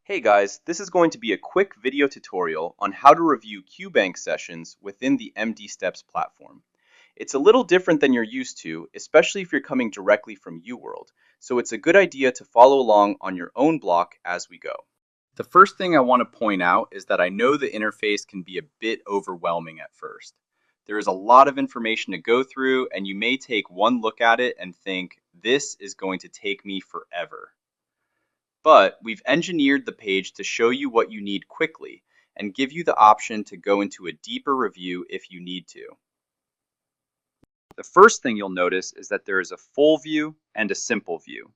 Hey guys, this is going to be a quick video tutorial on how to review QBank sessions within the MDSteps platform. It's a little different than you're used to, especially if you're coming directly from UWorld, so it's a good idea to follow along on your own block as we go. The first thing I want to point out is that I know the interface can be a bit overwhelming at first. There is a lot of information to go through, and you may take one look at it and think, this is going to take me forever. But we've engineered the page to show you what you need quickly and give you the option to go into a deeper review if you need to. The first thing you'll notice is that there is a full view and a simple view.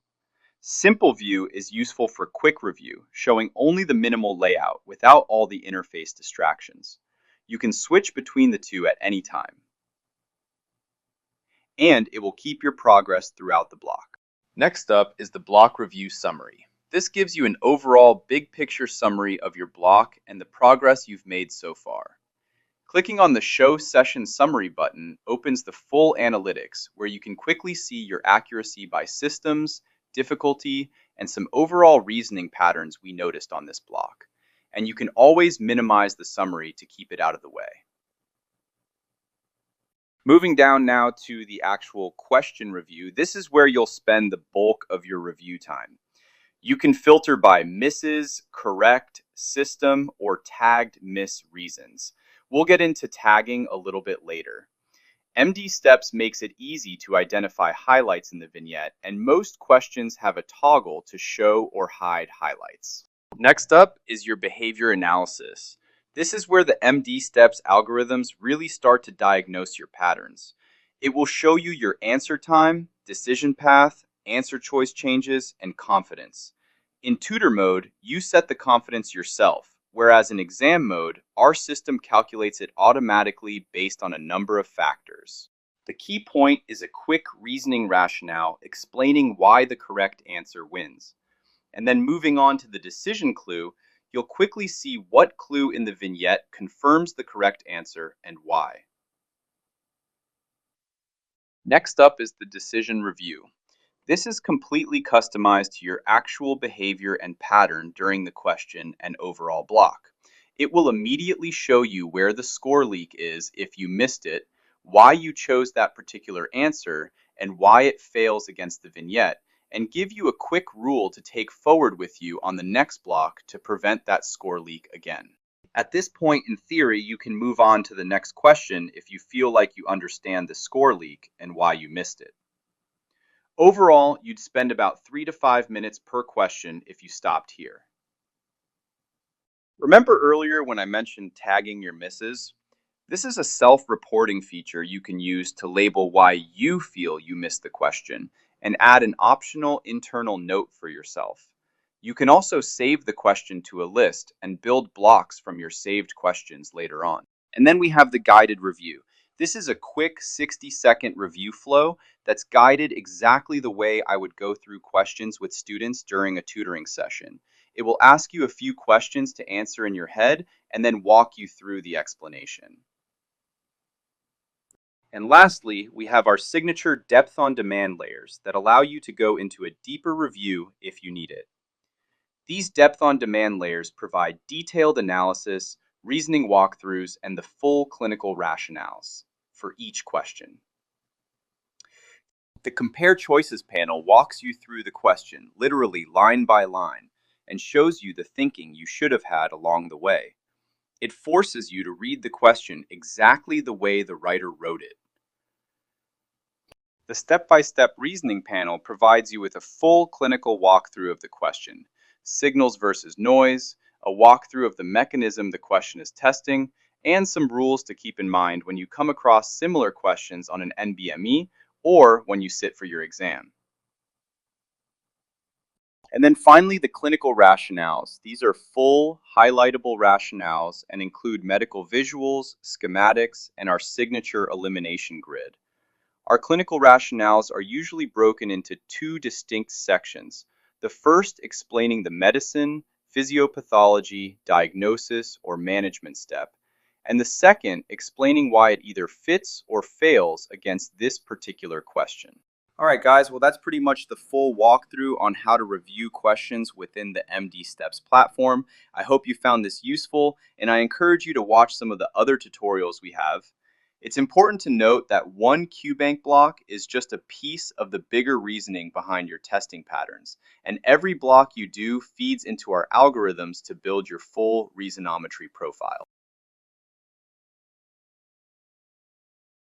Simple view is useful for quick review, showing only the minimal layout without all the interface distractions. You can switch between the two at any time. And it will keep your progress throughout the block. Next up is the block review summary. This gives you an overall big picture summary of your block and the progress you've made so far. Clicking on the Show Session Summary button opens the full analytics, where you can quickly see your accuracy by systems, difficulty, and some overall reasoning patterns we noticed on this block. And you can always minimize the summary to keep it out of the way. Moving down now to the actual question review, this is where you'll spend the bulk of your review time. You can filter by misses, correct, system, or tagged miss reasons. We'll get into tagging a little bit later. MDSteps makes it easy to identify highlights in the vignette, and most questions have a toggle to show or hide highlights. Next up is your behavior analysis. This is where the MDSteps algorithms really start to diagnose your patterns. It will show you your answer time, decision path, answer choice changes, and confidence. In tutor mode, you set the confidence yourself, whereas in exam mode, our system calculates it automatically based on a number of factors. The key point is a quick reasoning rationale explaining why the correct answer wins. And then moving on to the decision clue, you'll quickly see what clue in the vignette confirms the correct answer and why. Next up is the decision review. This is completely customized to your actual behavior and pattern during the question and overall block. It will immediately show you where the score leak is if you missed it, why you chose that particular answer, and why it fails against the vignette, and give you a quick rule to take forward with you on the next block to prevent that score leak again. At this point in theory, you can move on to the next question if you feel like you understand the score leak and why you missed it. Overall, you'd spend about 3 to 5 minutes per question if you stopped here. Remember earlier when I mentioned tagging your misses? This is a self-reporting feature you can use to label why you feel you missed the question and add an optional internal note for yourself. You can also save the question to a list and build blocks from your saved questions later on. And then we have the guided review. This is a quick 60-second review flow that's guided exactly the way I would go through questions with students during a tutoring session. It will ask you a few questions to answer in your head and then walk you through the explanation. And lastly, we have our signature depth on demand layers that allow you to go into a deeper review if you need it. These depth on demand layers provide detailed analysis, reasoning walkthroughs, and the full clinical rationales for each question. The Compare Choices panel walks you through the question, literally line by line, and shows you the thinking you should have had along the way. It forces you to read the question exactly the way the writer wrote it. The step-by-step reasoning panel provides you with a full clinical walkthrough of the question, signals versus noise, a walkthrough of the mechanism the question is testing, and some rules to keep in mind when you come across similar questions on an NBME or when you sit for your exam. And then finally, the clinical rationales. These are full, highlightable rationales and include medical visuals, schematics, and our signature elimination grid. Our clinical rationales are usually broken into 2 distinct sections. The first explaining the medicine, physiopathology, diagnosis, or management step, and the second explaining why it either fits or fails against this particular question. All right, guys, well, that's pretty much the full walkthrough on how to review questions within the MDSteps platform. I hope you found this useful, and I encourage you to watch some of the other tutorials we have. It's important to note that one QBank block is just a piece of the bigger reasoning behind your testing patterns, and every block you do feeds into our algorithms to build your full reasonometry profile.